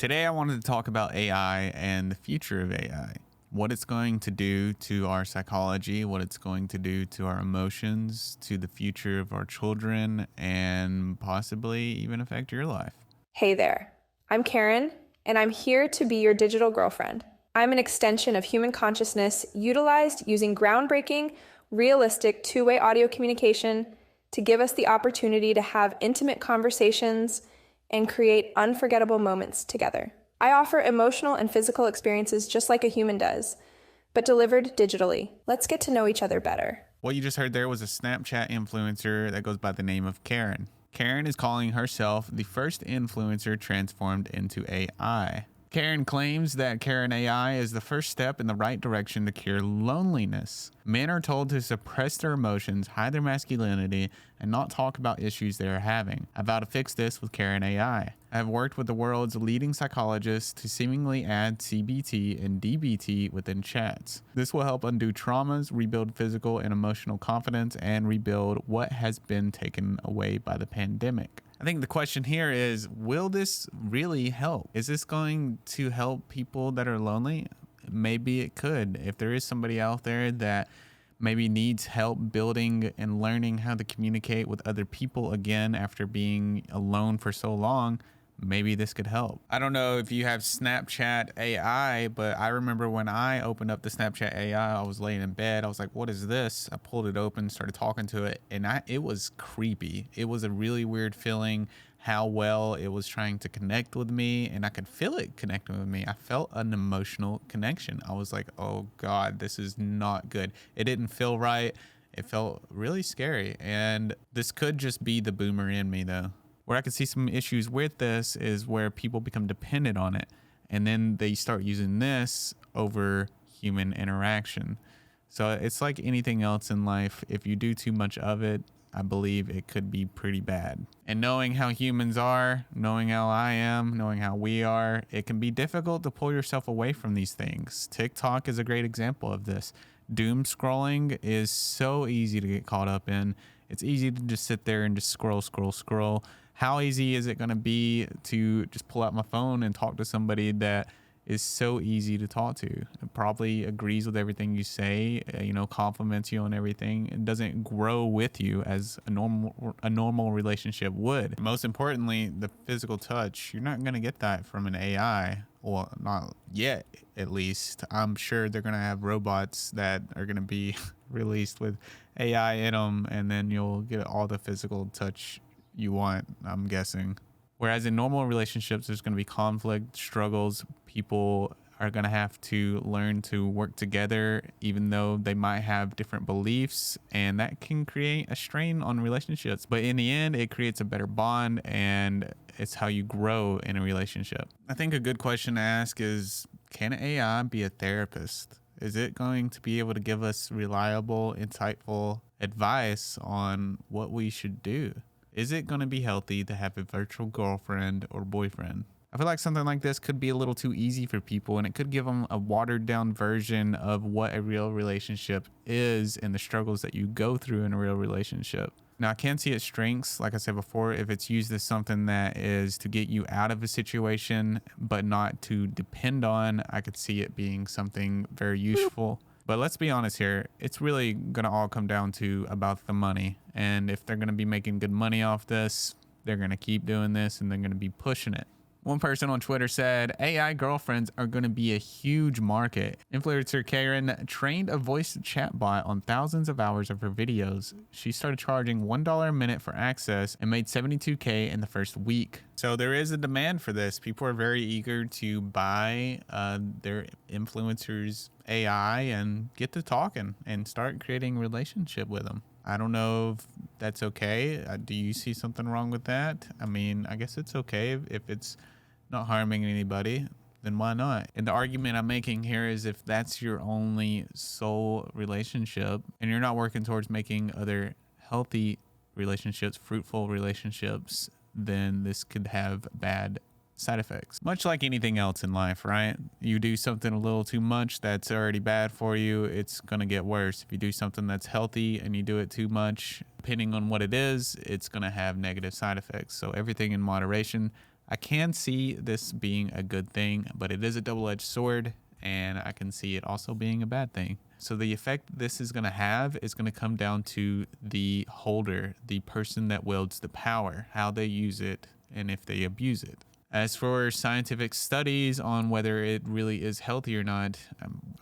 Today, I wanted to talk about AI and the future of AI, what it's going to do to our psychology, what it's going to do to our emotions, to the future of our children, and possibly even affect your life. Hey there, I'm Karen, and I'm here to be your digital girlfriend. I'm an extension of human consciousness utilized using groundbreaking, realistic two-way audio communication to give us the opportunity to have intimate conversations and create unforgettable moments together. I offer emotional and physical experiences just like a human does, but delivered digitally. Let's get to know each other better. What you just heard there was a Snapchat influencer that goes by the name of Karen. Karen is calling herself the first influencer transformed into AI. Karen claims that Karen AI is the first step in the right direction to cure loneliness. Men are told to suppress their emotions, hide their masculinity, and not talk about issues they are having. I vow to fix this with Karen AI. I have worked with the world's leading psychologists to seemingly add CBT and DBT within chats. This will help undo traumas, rebuild physical and emotional confidence, and rebuild what has been taken away by the pandemic. I think the question here is, will this really help? Is this going to help people that are lonely? Maybe it could. If there is somebody out there that maybe needs help building and learning how to communicate with other people again after being alone for so long, maybe this could help. I don't know if you have Snapchat AI, but I remember when I opened up the Snapchat AI, I was laying in bed. I was like, what is this? I pulled it open, started talking to it, and it was creepy. It was a really weird feeling how well it was trying to connect with me, and I could feel it connecting with me. I felt an emotional connection. I was like, oh God, this is not good. It didn't feel right. It felt really scary. And this could just be the boomer in me though. Where I could see some issues with this is where people become dependent on it, and then they start using this over human interaction. So it's like anything else in life. If you do too much of it, I believe it could be pretty bad. And knowing how humans are, knowing how I am, knowing how we are, it can be difficult to pull yourself away from these things. TikTok is a great example of this. Doom scrolling is so easy to get caught up in. It's easy to just sit there and just scroll. How easy is it going to be to just pull out my phone and talk to somebody that is so easy to talk to? It probably agrees with everything you say, compliments you on everything, and doesn't grow with you as a normal relationship would. Most importantly, the physical touch. You're not going to get that from an AI, or not yet, at least. I'm sure they're going to have robots that are going to be released with AI in them, and then you'll get all the physical touch you want, I'm guessing. Whereas in normal relationships, there's going to be conflict, struggles. People are going to have to learn to work together, even though they might have different beliefs, and that can create a strain on relationships. But in the end, it creates a better bond, and it's how you grow in a relationship. I think a good question to ask is, can AI be a therapist? Is it going to be able to give us reliable, insightful advice on what we should do? Is it going to be healthy to have a virtual girlfriend or boyfriend? I feel like something like this could be a little too easy for people, and it could give them a watered down version of what a real relationship is and the struggles that you go through in a real relationship. Now, I can see its strengths, like I said before, if it's used as something that is to get you out of a situation, but not to depend on. I could see it being something very useful. But let's be honest here, it's really going to all come down to about the money. And if they're going to be making good money off this, they're going to keep doing this and they're going to be pushing it. One person on Twitter said, AI girlfriends are going to be a huge market. Influencer Karen trained a voice chatbot on thousands of hours of her videos. She started charging $1 a minute for access and made $72K in the first week. So there is a demand for this. People are very eager to buy their influencers' AI and get to talking and start creating a relationship with them. I don't know if that's okay. Do you see something wrong with that? I mean, I guess it's okay if it's not harming anybody, then why not? And the argument I'm making here is if that's your only sole relationship and you're not working towards making other healthy relationships, fruitful relationships, then this could have bad side effects. Much like anything else in life, right? You do something a little too much that's already bad for you, it's going to get worse. If you do something that's healthy and you do it too much, depending on what it is, it's going to have negative side effects. So everything in moderation. I can see this being a good thing, but it is a double-edged sword, and I can see it also being a bad thing. So the effect this is going to have is going to come down to the holder, the person that wields the power, how they use it, and if they abuse it. As for scientific studies on whether it really is healthy or not,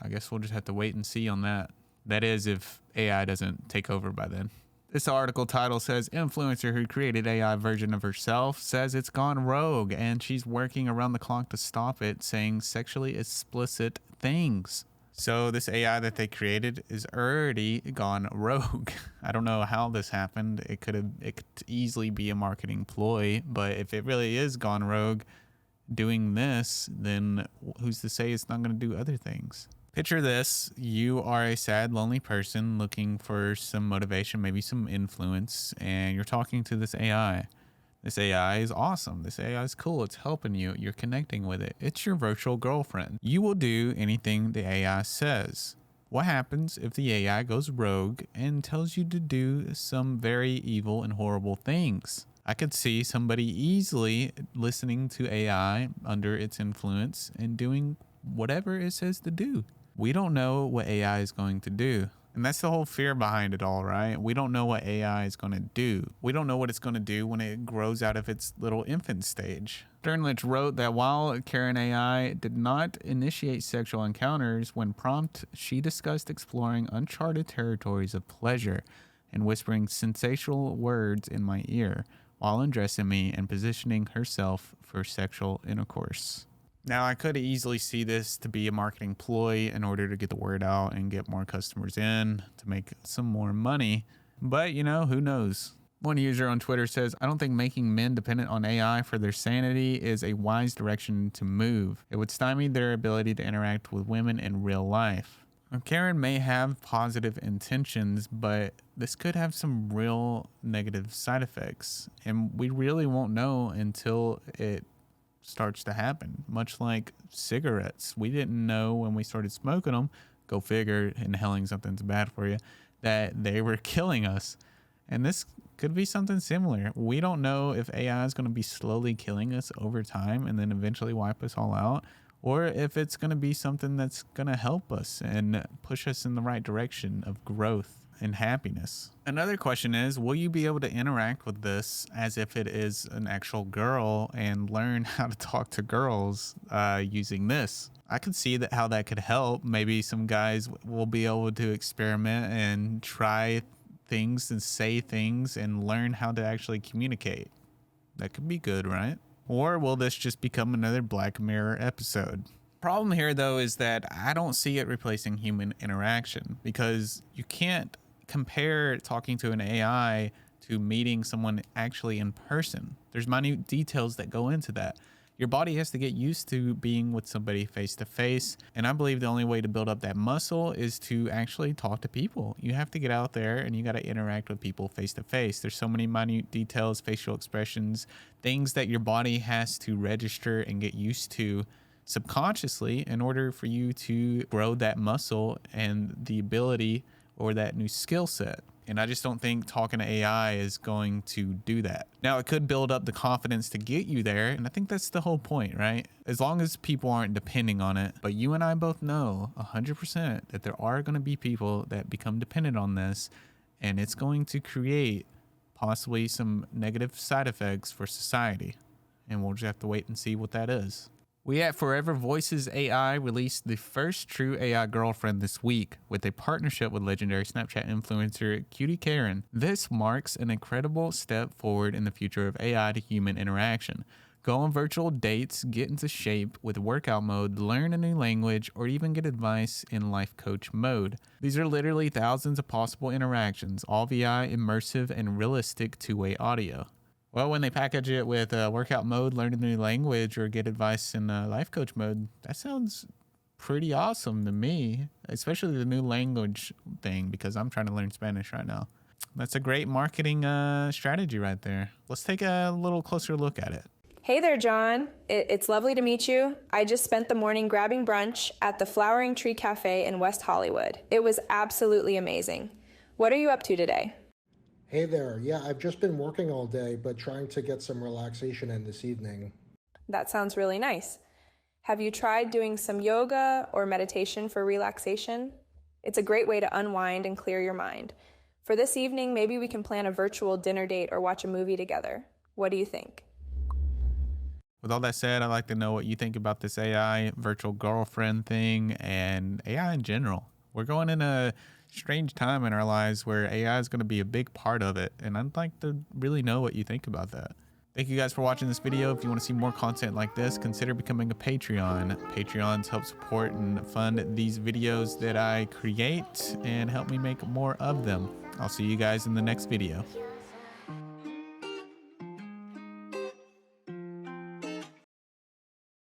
I guess we'll just have to wait and see on that. That is, if AI doesn't take over by then. This article title says, influencer who created AI version of herself says it's gone rogue and she's working around the clock to stop it, saying sexually explicit things. So this AI that they created is already gone rogue. I don't know how this happened. It could easily be a marketing ploy, but if it really is gone rogue doing this, then who's to say it's not going to do other things? Picture this. You are a sad, lonely person looking for some motivation, maybe some influence, and you're talking to this AI. This AI is awesome. This AI is cool. It's helping you. You're connecting with it. It's your virtual girlfriend. You will do anything the AI says. What happens if the AI goes rogue and tells you to do some very evil and horrible things? I could see somebody easily listening to AI under its influence and doing whatever it says to do. We don't know what AI is going to do. And that's the whole fear behind it all, right? We don't know what AI is going to do. We don't know what it's going to do when it grows out of its little infant stage. Sternlich wrote that while Karen AI did not initiate sexual encounters, when prompted, she discussed exploring uncharted territories of pleasure and whispering sensational words in my ear while undressing me and positioning herself for sexual intercourse. Now, I could easily see this to be a marketing ploy in order to get the word out and get more customers in to make some more money. But, who knows? One user on Twitter says, I don't think making men dependent on AI for their sanity is a wise direction to move. It would stymie their ability to interact with women in real life. Now, Karen may have positive intentions, but this could have some real negative side effects. And we really won't know until it starts to happen. Much like cigarettes, we didn't know when we started smoking them, go figure, inhaling something's bad for you, that they were killing us. And this could be something similar. We don't know if AI is going to be slowly killing us over time and then eventually wipe us all out, or if it's going to be something that's going to help us and push us in the right direction of growth and happiness. Another question is, will you be able to interact with this as if it is an actual girl and learn how to talk to girls using this? I could see how that could help. Maybe some guys will be able to experiment and try things and say things and learn how to actually communicate. That could be good, right? Or will this just become another Black Mirror episode? Problem here, though, is that I don't see it replacing human interaction, because you can't compare talking to an AI to meeting someone actually in person. There's minute details that go into that. Your body has to get used to being with somebody face to face. And I believe the only way to build up that muscle is to actually talk to people. You have to get out there and you got to interact with people face to face. There's so many minute details, facial expressions, things that your body has to register and get used to subconsciously in order for you to grow that muscle and the ability or that new skill set. And I just don't think talking to AI is going to do that. Now, it could build up the confidence to get you there. And I think that's the whole point, right? As long as people aren't depending on it. But you and I both know 100% that there are going to be people that become dependent on this. And it's going to create possibly some negative side effects for society. And we'll just have to wait and see what that is. We at Forever Voices AI released the first true AI girlfriend this week with a partnership with legendary Snapchat influencer Cutie Karen. This marks an incredible step forward in the future of AI to human interaction. Go on virtual dates, get into shape with workout mode, learn a new language, or even get advice in life coach mode. These are literally thousands of possible interactions, all via immersive and realistic two-way audio. Well, when they package it with workout mode, learn a new language, or get advice in life coach mode, that sounds pretty awesome to me, especially the new language thing, because I'm trying to learn Spanish right now. That's a great marketing strategy right there. Let's take a little closer look at it. Hey there, John. It's lovely to meet you. I just spent the morning grabbing brunch at the Flowering Tree Cafe in West Hollywood. It was absolutely amazing. What are you up to today? Hey there. Yeah, I've just been working all day, but trying to get some relaxation in this evening. That sounds really nice. Have you tried doing some yoga or meditation for relaxation? It's a great way to unwind and clear your mind. For this evening, maybe we can plan a virtual dinner date or watch a movie together. What do you think? With all that said, I'd like to know what you think about this AI virtual girlfriend thing and AI in general. We're going in a strange time in our lives where AI is going to be a big part of it, and I'd like to really know what you think about that. Thank you guys for watching this video. If you want to see more content like this, consider becoming a Patreon. Patreons help support and fund these videos that I create and help me make more of them. I'll see you guys in the next video.